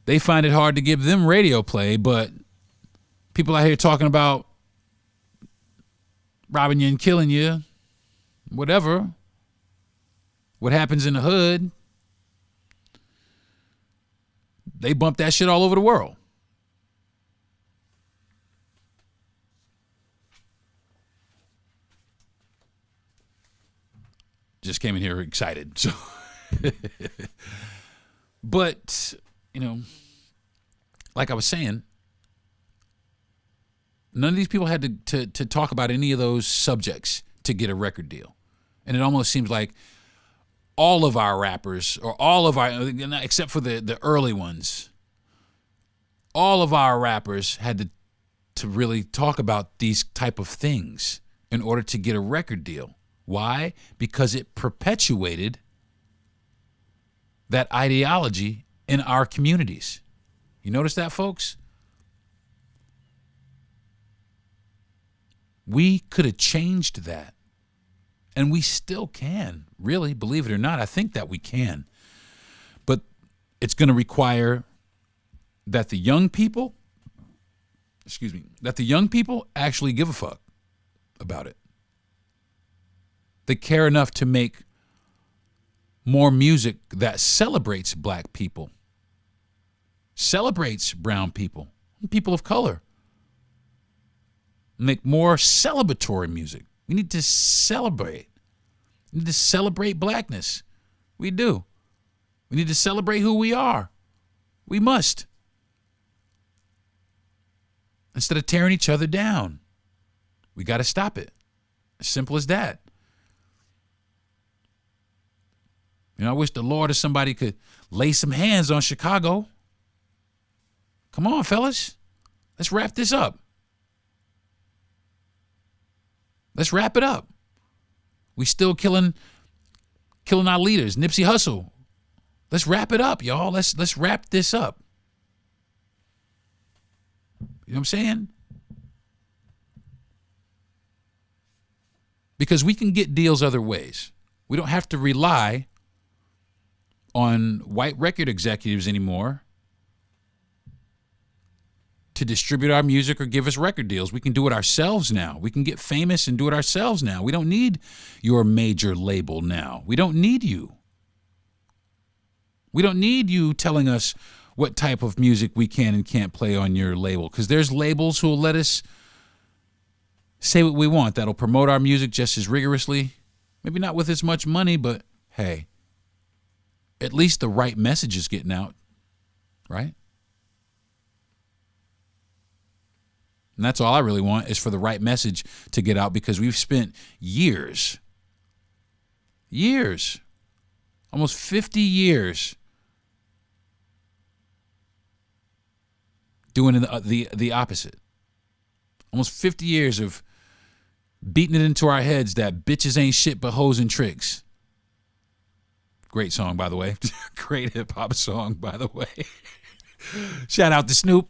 they find it hard to give them radio play, but people out here talking about robbing you and killing you, whatever, what happens in the hood, they bump that shit all over the world. Just came in here excited. So, but, like I was saying, none of these people had to talk about any of those subjects to get a record deal. And it almost seems like all of our rappers, or all of our, except for the early ones, all of our rappers had to really talk about these type of things in order to get a record deal. Why? Because it perpetuated that ideology in our communities. You notice that, folks? We could have changed that. And we still can, really, believe it or not. I think that we can. But it's going to require that the young people, actually give a fuck about it. They care enough to make more music that celebrates black people, celebrates brown people, people of color. Make more celebratory music. We need to celebrate. We need to celebrate blackness. We do. We need to celebrate who we are. We must. Instead of tearing each other down. We got to stop it. As simple as that. I wish the Lord or somebody could lay some hands on Chicago. Come on, fellas. Let's wrap this up. Let's wrap it up. We still killing our leaders. Nipsey Hussle. Let's wrap it up, y'all. Let's wrap this up. You know what I'm saying? Because we can get deals other ways. We don't have to rely on white record executives anymore to distribute our music or give us record deals. We can do it ourselves now. We can get famous and do it ourselves now. We don't need your major label now. We don't need you. We don't need you telling us what type of music we can and can't play on your label, because there's labels who will let us say what we want, that'll promote our music just as rigorously. Maybe not with as much money, but hey, at least the right message is getting out, right? And that's all I really want, is for the right message to get out, because we've spent years, almost 50 years doing the opposite. Almost 50 years of beating it into our heads that bitches ain't shit but hoes and tricks. Great song, by the way. Great hip-hop song, by the way. Shout out to Snoop.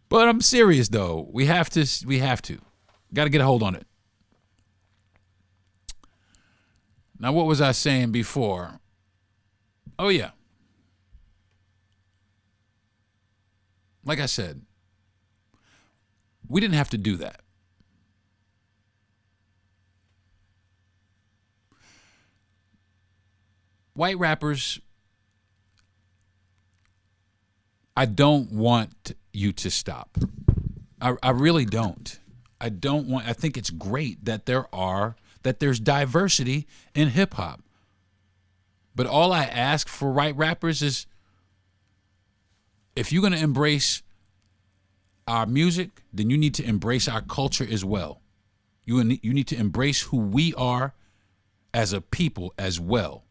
But I'm serious though. We have to. Got to get a hold on it. Now, what was I saying before? Oh yeah. Like I said, we didn't have to do that. White rappers, I don't want you to stop. I really don't. I think it's great that there's diversity in hip hop. But all I ask for white rappers is, if you're going to embrace our music, then you need to embrace our culture as well. You need to embrace who we are as a people as well.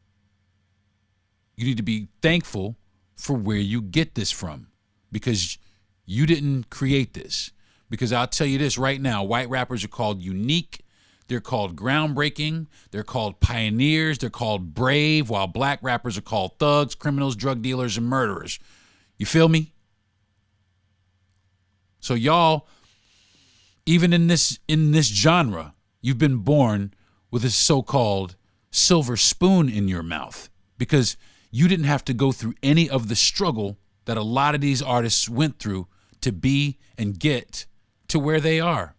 You need to be thankful for where you get this from, because you didn't create this. Because I'll tell you this right now, white rappers are called unique, they're called groundbreaking, they're called pioneers, they're called brave, while black rappers are called thugs, criminals, drug dealers, and murderers. You feel me? So y'all, even in this genre, you've been born with a so-called silver spoon in your mouth, because you didn't have to go through any of the struggle that a lot of these artists went through to be and get to where they are,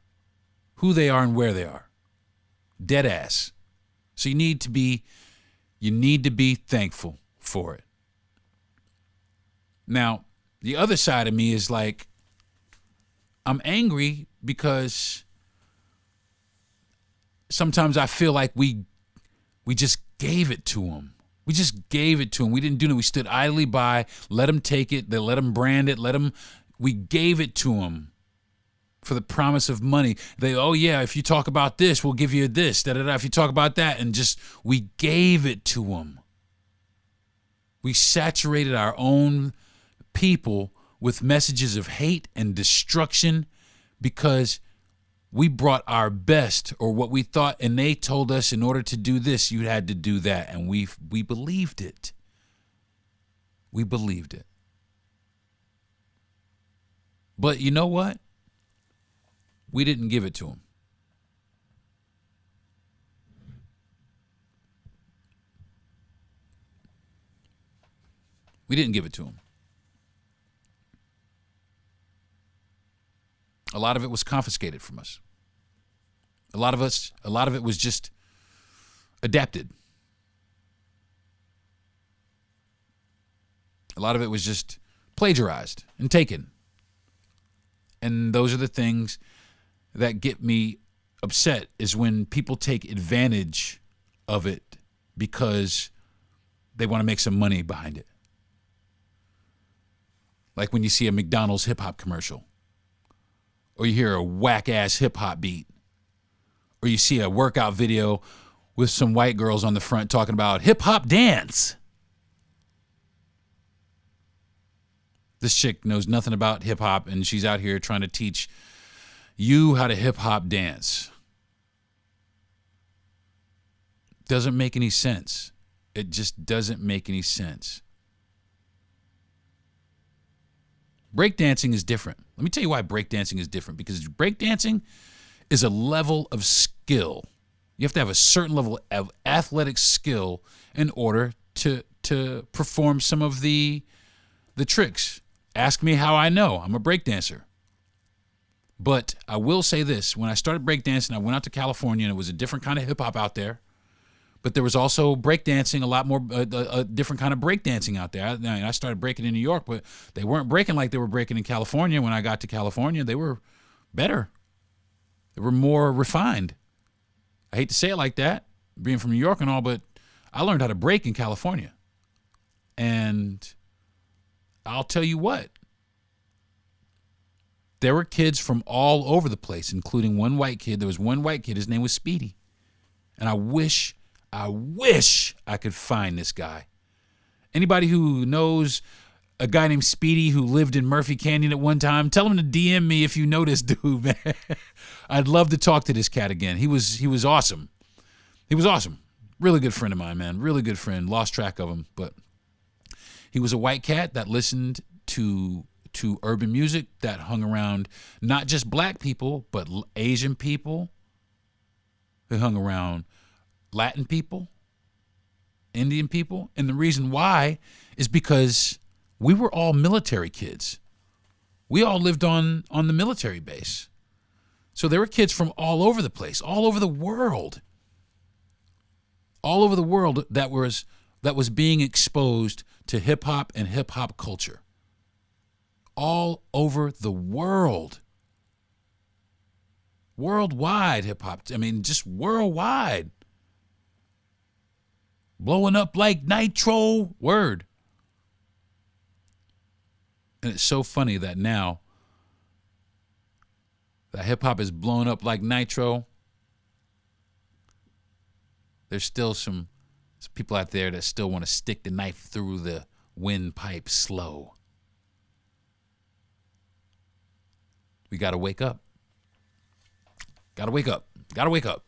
who they are and where they are. Dead ass. So you need to be thankful for it. Now, the other side of me is like, I'm angry because sometimes I feel like we just gave it to them. We just gave it to them. We didn't do it. We stood idly by, let them take it, let them brand it, we gave it to them for the promise of money. Oh yeah, if you talk about this, we'll give you this, da-da-da. If you talk about that, and just, we gave it to them. We saturated our own people with messages of hate and destruction because we brought our best, or what we thought, and they told us in order to do this, you had to do that. And we believed it. We believed it. But you know what? We didn't give it to them. We didn't give it to them. A lot of it was confiscated from us. A lot of it was just adapted. A lot of it was just plagiarized and taken. And those are the things that get me upset, is when people take advantage of it because they want to make some money behind it. Like when you see a McDonald's hip-hop commercial, or you hear a whack-ass hip-hop beat, or you see a workout video with some white girls on the front talking about hip-hop dance. This chick knows nothing about hip-hop, and she's out here trying to teach you how to hip-hop dance. Doesn't make any sense. It just doesn't make any sense. Breakdancing is different. Let me tell you why breakdancing is different. Because breakdancing is a level of skill You have to have a certain level of athletic skill in order to perform some of the tricks. Ask me how I know. I'm a breakdancer. But I will say this. When I started breakdancing, I went out to California, and it was a different kind of hip-hop out there. But there was also breakdancing, a lot more, a different kind of breakdancing out there. I started breaking in New York, but they weren't breaking like they were breaking in California. When I got to California, they were better. They were more refined. I hate to say it like that, being from New York and all, but I learned how to break in California. And I'll tell you what. There were kids from all over the place, including one white kid. There was one white kid. His name was Speedy. And I wish I could find this guy. Anybody who knows a guy named Speedy who lived in Murphy Canyon at one time, tell him to DM me if you know this dude, man. I'd love to talk to this cat again. He was awesome. He was awesome. Really good friend of mine, man. Really good friend. Lost track of him, but he was a white cat that listened to urban music, that hung around not just black people, but Asian people. He hung around Latin people, Indian people. And the reason why is because we were all military kids. We all lived on the military base. So there were kids from all over the place, all over the world. All over the world that was being exposed to hip hop and hip hop culture. All over the world. Worldwide hip hop. I mean, just worldwide. Blowing up like nitro. Word. And it's so funny that now that hip hop is blown up like nitro, there's still some people out there that still want to stick the knife through the windpipe slow. We got to wake up. Got to wake up. Got to wake up.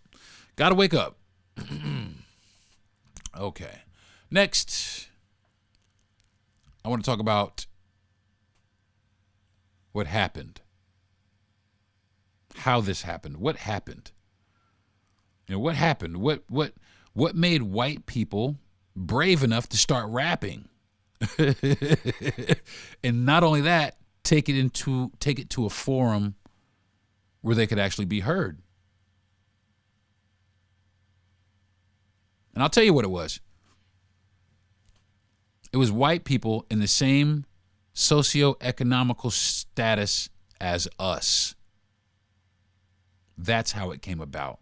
Got to wake up. Okay. Next, I want to talk about what happened. How this happened. What happened? You know, what happened? What made white people brave enough to start rapping? And not only that, take it to a forum where they could actually be heard. And I'll tell you what it was. It was white people in the same socioeconomical status as us. That's how it came about.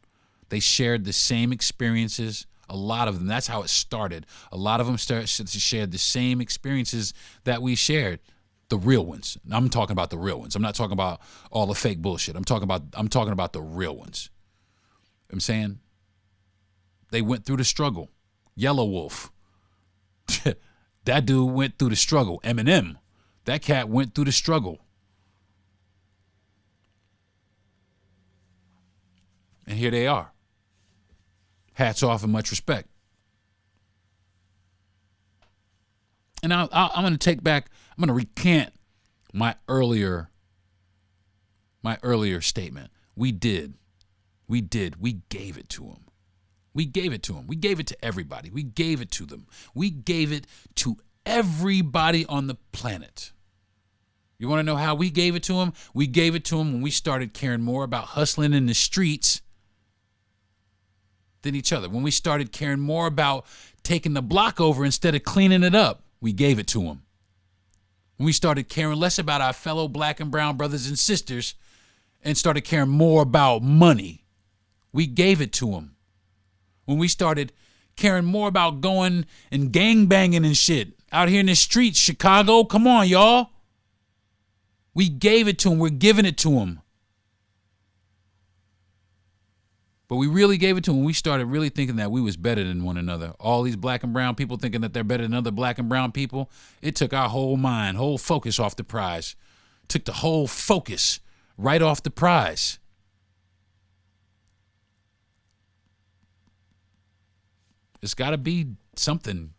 They shared the same experiences. A lot of them. That's how it started. A lot of them shared the same experiences that we shared. The real ones. I'm talking about the real ones. I'm not talking about all the fake bullshit. I'm talking about the real ones. I'm saying they went through the struggle. Yellow Wolf. That dude went through the struggle. Eminem. That cat went through the struggle. And here they are. Hats off and much respect. And I'm going to take back, I'm going to recant my earlier statement. We gave it to them. We gave it to them. We gave it to everybody. We gave it to them. We gave it to everybody on the planet. You want to know how we gave it to them? We gave it to them when we started caring more about hustling in the streets than each other. When we started caring more about taking the block over instead of cleaning it up, we gave it to them. When we started caring less about our fellow black and brown brothers and sisters and started caring more about money, we gave it to them. When we started caring more about going and gangbanging and shit out here in the streets, Chicago, come on, y'all. We gave it to them. We're giving it to them. But we really gave it to them when we started really thinking that we was better than one another. All these black and brown people thinking that they're better than other black and brown people. It took our whole mind, whole focus off the prize. Took the whole focus right off the prize. It's got to be something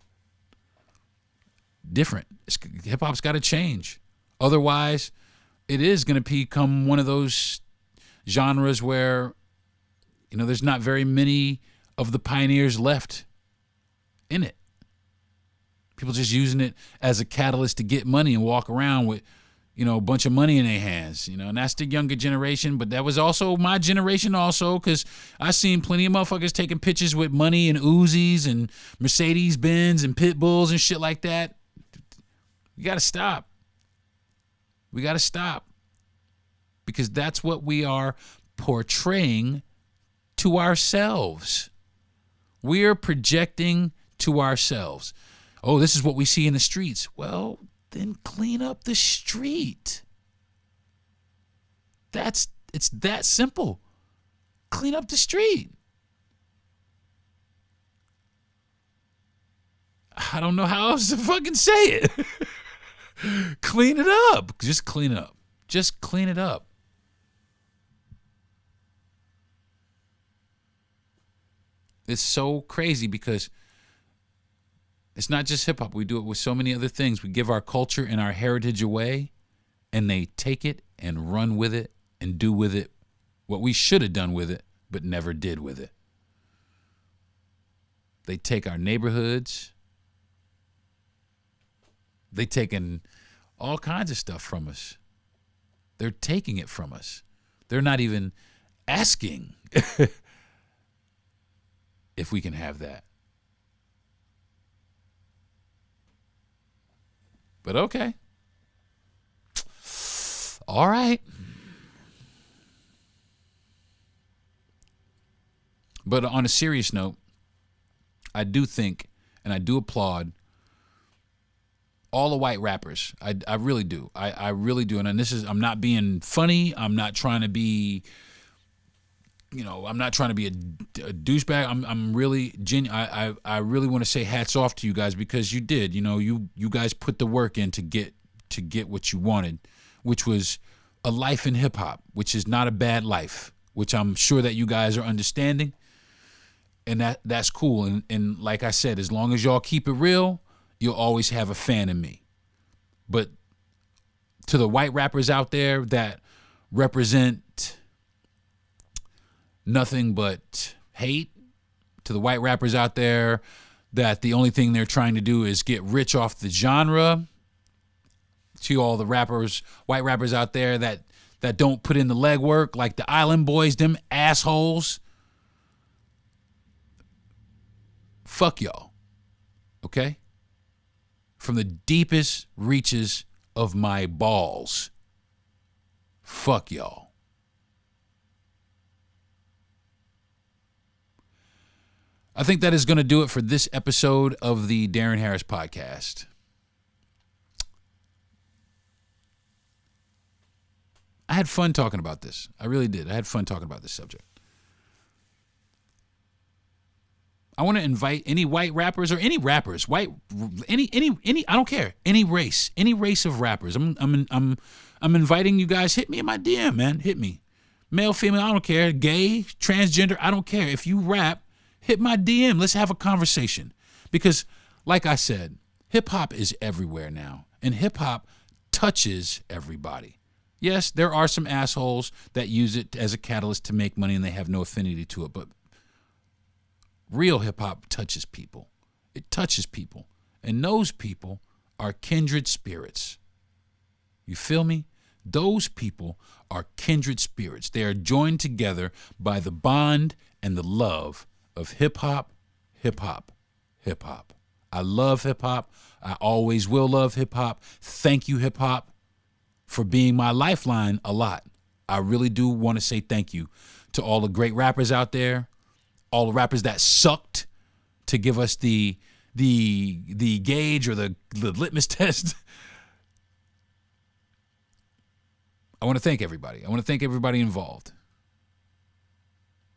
different. Hip-hop's got to change. Otherwise, it is going to become one of those genres where There's not very many of the pioneers left in it. People just using it as a catalyst to get money and walk around with, a bunch of money in their hands, and that's the younger generation. But that was also my generation also, because I seen plenty of motherfuckers taking pictures with money and Uzis and Mercedes Benz and pit bulls and shit like that. You got to stop. We got to stop, because that's what we are portraying to ourselves. We're projecting to ourselves. Oh, this is what we see in the streets. Well, then clean up the street. It's that simple. Clean up the street. I don't know how else to fucking say it. Clean it up. Just clean it up. Just clean it up. It's so crazy because it's not just hip hop. We do it with so many other things. We give our culture and our heritage away, and they take it and run with it and do with it what we should have done with it, but never did with it. They take our neighborhoods. They taking all kinds of stuff from us. They're taking it from us. They're not even asking if we can have that. But okay. All right. But on a serious note, I do think and I do applaud all the white rappers. I really do. I really do. And this is, I'm not being funny. I'm not trying to be, I'm not trying to be a douchebag. I'm really genuine. I really want to say hats off to you guys, because you did. You guys put the work in to get what you wanted, which was a life in hip hop, which is not a bad life, which I'm sure that you guys are understanding. And that's cool. And like I said, as long as y'all keep it real, you'll always have a fan in me. But to the white rappers out there that represent nothing but hate, to the white rappers out there that the only thing they're trying to do is get rich off the genre, to all the rappers, white rappers out there that don't put in the legwork, like the Island Boys, them assholes. Fuck y'all, okay? From the deepest reaches of my balls, fuck y'all. I think that is going to do it for this episode of the Deron Harris Podcast. I had fun talking about this. I really did. I had fun talking about this subject. I want to invite any white rappers or any rappers, any I don't care, any race of rappers. I'm inviting you guys. Hit me in my DM, man. Hit me, male, female, I don't care, gay, transgender, I don't care. If you rap, hit my DM. Let's have a conversation, because, like I said, hip hop is everywhere now, and hip hop touches everybody. Yes, there are some assholes that use it as a catalyst to make money, and they have no affinity to it, but real hip-hop touches people. It touches people. And those people are kindred spirits. You feel me? Those people are kindred spirits. They are joined together by the bond and the love of hip-hop, hip-hop, hip-hop. I love hip-hop. I always will love hip-hop. Thank you, hip-hop, for being my lifeline a lot. I really do want to say thank you to all the great rappers out there, all the rappers that sucked to give us the gauge or the litmus test. I want to thank everybody. I want to thank everybody involved.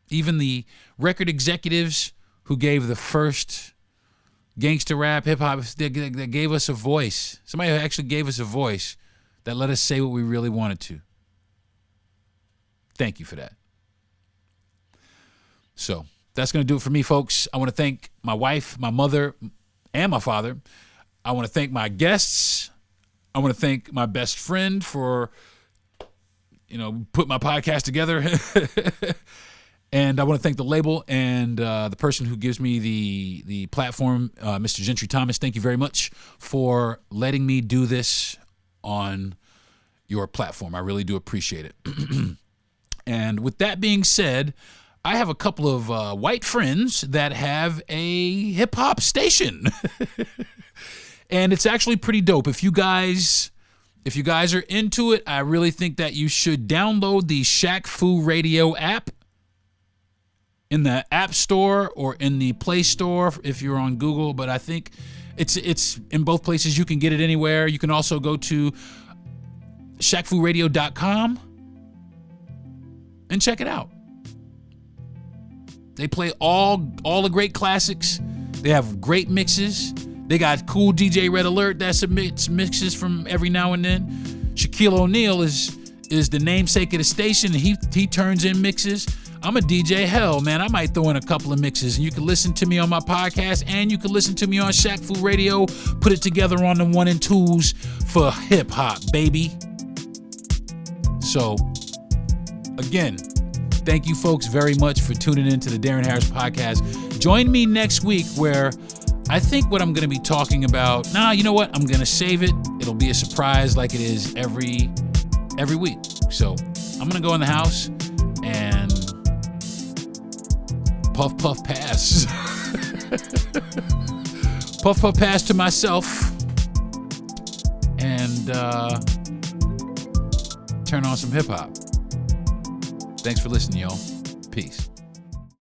Even the record executives who gave the first gangster rap, hip hop, that gave us a voice. Somebody who actually gave us a voice that let us say what we really wanted to. Thank you for that. So that's going to do it for me, folks. I want to thank my wife, my mother, and my father. I want to thank my guests. I want to thank my best friend for, putting my podcast together. And I want to thank the label and the person who gives me the platform, Mr. Gentry Thomas. Thank you very much for letting me do this on your platform. I really do appreciate it. And with that being said, I have a couple of white friends that have a hip-hop station. And it's actually pretty dope. If you guys are into it, I really think that you should download the Shaq Fu Radio app in the App Store or in the Play Store if you're on Google. But I think it's in both places. You can get it anywhere. You can also go to ShaqFuRadio.com and check it out. They play all the great classics. They have great mixes. They got cool DJ Red Alert that submits mixes from every now and then. Shaquille O'Neal is the namesake of the station, and he turns in mixes. I'm a DJ. Hell, man, I might throw in a couple of mixes, and you can listen to me on my podcast, and you can listen to me on Shaq Fu Radio. Put it together on the 1 and 2s for hip hop, baby. So, again, thank you folks very much for tuning in to the Deron Harris Podcast. Join me next week where I think what I'm going to be talking about, you know what? I'm going to save it. It'll be a surprise like it is every week. So I'm going to go in the house and puff, puff, pass. Puff, puff, pass to myself and turn on some hip hop. Thanks for listening, y'all. Peace.